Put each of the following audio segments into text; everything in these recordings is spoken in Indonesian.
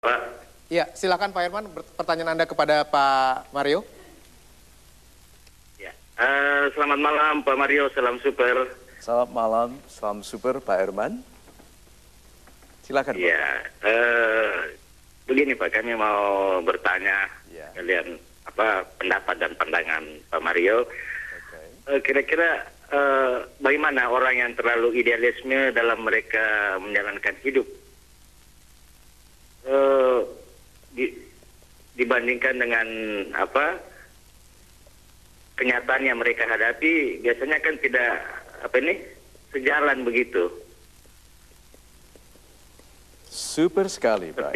Pak. Ya, silakan Pak Herman, pertanyaan Anda kepada Pak Mario. Ya. Selamat malam Pak Mario, salam super. Selamat malam, salam super Pak Herman. Silakan Pak. Ya, begini Pak, kami mau bertanya kalian pendapat dan pandangan Pak Mario. Kira-kira bagaimana orang yang terlalu idealisme dalam mereka menjalankan hidup dibandingkan dengan kenyataan yang mereka hadapi, biasanya kan tidak sejalan begitu. Super sekali Pak.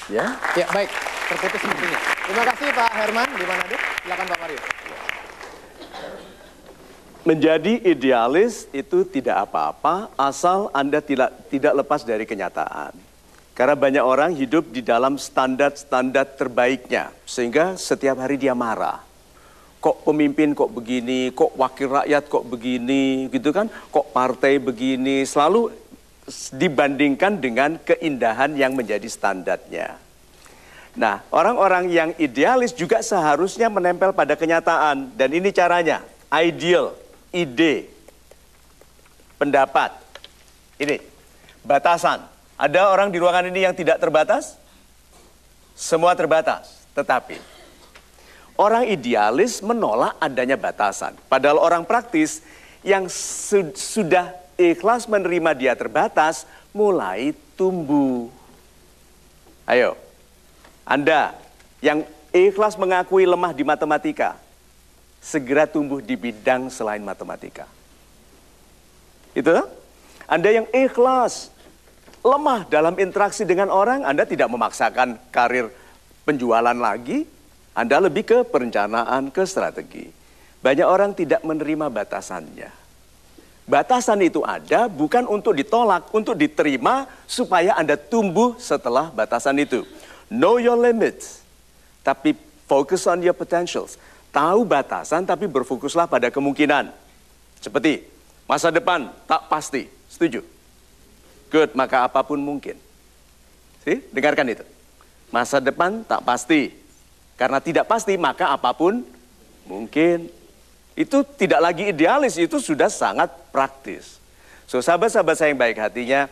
Ya, baik, terputus sepertinya. Terima kasih Pak Herman di Manado. Silakan Pak Mario. menjadi idealis itu tidak apa-apa asal Anda tidak lepas dari kenyataan. Karena banyak orang hidup di dalam standar-standar terbaiknya, sehingga setiap hari dia marah. Kok pemimpin kok begini, kok wakil rakyat kok begini, gitu kan? Kok partai begini, selalu dibandingkan dengan keindahan yang menjadi standarnya. Nah, orang-orang yang idealis juga seharusnya menempel pada kenyataan. Dan ini caranya, ideal, ide, pendapat. Ini, batasan. Ada orang di ruangan ini yang tidak terbatas? Semua terbatas. Tetapi, orang idealis menolak adanya batasan. Padahal orang praktis yang sudah ikhlas menerima dia terbatas, mulai tumbuh. Ayo, Anda yang ikhlas mengakui lemah di matematika, segera tumbuh di bidang selain matematika. Itu? Anda yang ikhlas, lemah dalam interaksi dengan orang, Anda tidak memaksakan karir penjualan lagi, Anda lebih ke perencanaan, ke strategi. Banyak orang tidak menerima batasannya. Batasan itu ada bukan untuk ditolak, untuk diterima supaya Anda tumbuh setelah batasan itu. Know your limits, tapi focus on your potentials. Tahu batasan tapi berfokuslah pada kemungkinan. Seperti masa depan tak pasti, setuju? Good, maka apapun mungkin. Dengarkan itu. Masa depan tak pasti. Karena tidak pasti, maka apapun mungkin. Itu tidak lagi idealis, itu sudah sangat praktis. So, sahabat-sahabat saya yang baik hatinya,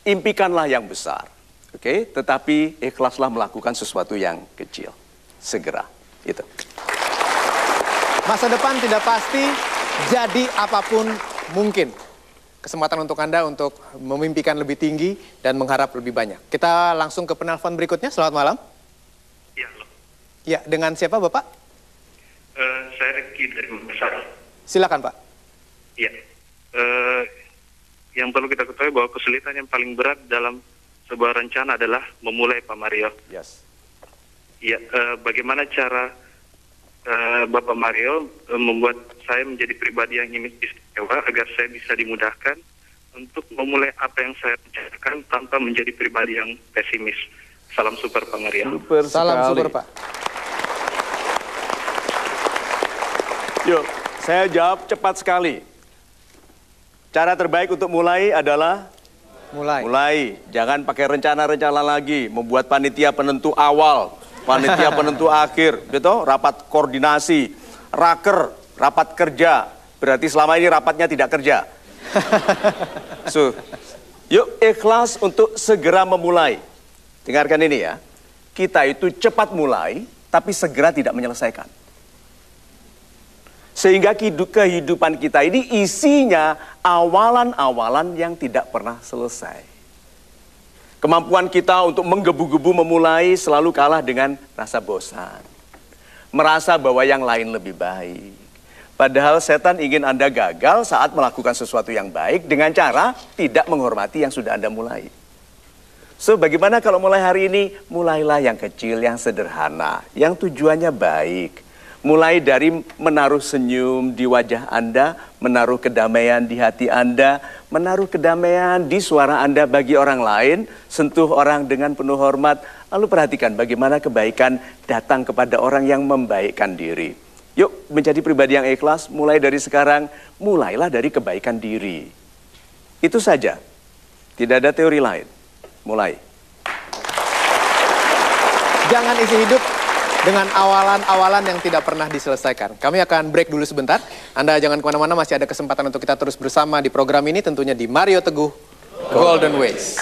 impikanlah yang besar. Oke, tetapi ikhlaslah melakukan sesuatu yang kecil. Segera, itu. Masa depan tidak pasti, jadi apapun mungkin. Kesempatan untuk Anda untuk memimpikan lebih tinggi dan mengharap lebih banyak. Kita langsung ke penelpon berikutnya. Selamat malam. Ya, halo. Ya, dengan siapa Bapak? Saya Reki dari Makassar. Silakan Pak. Ya, yang perlu kita ketahui bahwa kesulitan yang paling berat dalam sebuah rencana adalah memulai, Pak Mario. Yes. Ya, bagaimana cara Bapak Mario membuat saya menjadi pribadi yang istimewa agar saya bisa dimudahkan untuk memulai apa yang saya rencanakan tanpa menjadi pribadi yang pesimis. Salam super Pak Mario. Super Salam sekali. super Pak. Yuk, saya jawab cepat sekali. Cara terbaik untuk mulai adalah mulai. Jangan pakai rencana-rencana lagi, membuat panitia penentu awal, panitia penentu akhir, gitu, rapat koordinasi, raker, rapat kerja. Berarti selama ini rapatnya tidak kerja. So, yuk ikhlas untuk segera memulai. Dengarkan ini ya. Kita itu cepat mulai, tapi segera tidak menyelesaikan. Sehingga kehidupan kita ini isinya awalan-awalan yang tidak pernah selesai. Kemampuan kita untuk menggebu-gebu memulai selalu kalah dengan rasa bosan. Merasa bahwa yang lain lebih baik. Padahal setan ingin Anda gagal saat melakukan sesuatu yang baik dengan cara tidak menghormati yang sudah Anda mulai. So, bagaimana kalau mulai hari ini? Mulailah yang kecil, yang sederhana, yang tujuannya baik. Mulai dari menaruh senyum di wajah Anda, menaruh kedamaian di hati Anda, menaruh kedamaian di suara Anda bagi orang lain, sentuh orang dengan penuh hormat, lalu perhatikan bagaimana kebaikan datang kepada orang yang membaikkan diri. Yuk menjadi pribadi yang ikhlas, mulai dari sekarang, mulailah dari kebaikan diri. Itu saja. Tidak ada teori lain. Mulai. Jangan isi hidup dengan awalan-awalan yang tidak pernah diselesaikan. Kami akan break dulu sebentar. Anda jangan kemana-mana, masih ada kesempatan untuk kita terus bersama di program ini, tentunya di Mario Teguh Golden Ways.